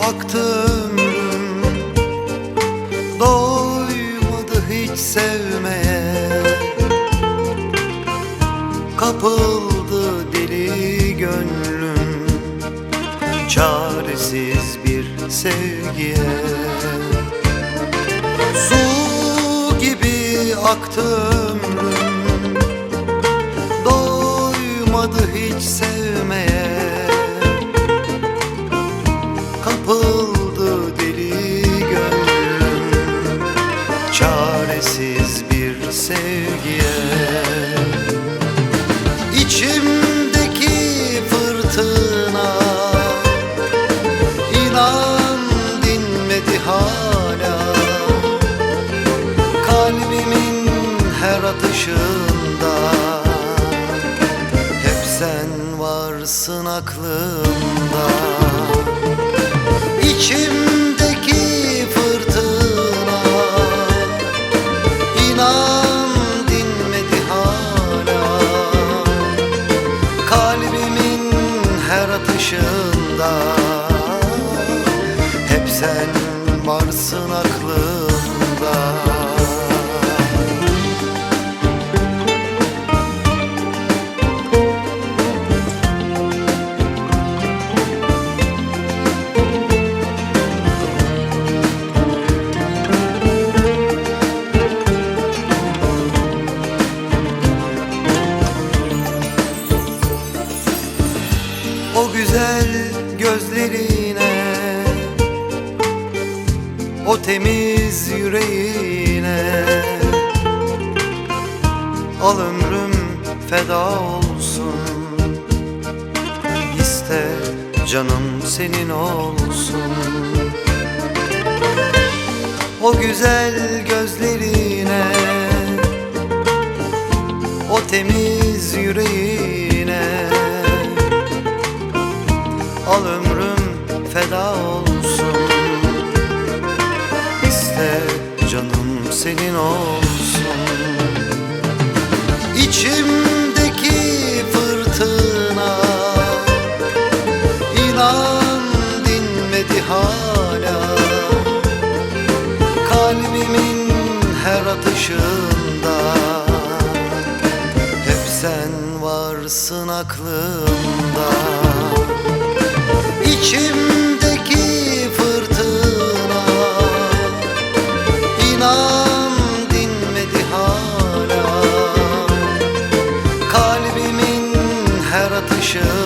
aktı ömrüm, doymadı hiç sevmeye. Kapıldı deli gönlüm çaresiz bir sevgiye. Su gibi aktı ömrüm, doymadı hiç sevmeye. Kapıldı deli gönlüm çaresiz bir sevgiye. İçimdeki fırtına inan dinmedi hala. Kalbimin her atışında hep sen varsın aklımda. İçimdeki fırtına inan dinmedi hala. Kalbimin her atışında hep sen varsın aklımda. O güzel gözlerine, o temiz yüreğine al ömrüm feda olsun. İste canım senin olsun. O güzel gözlerine, o temiz yüreğine al ömrüm feda olsun. İste canım senin olsun. İçimdeki fırtına inan dinmedi hala. Kalbimin her atışında hep sen varsın aklımda. İçimdeki fırtına inan dinmedi hala. Kalbimin her atışında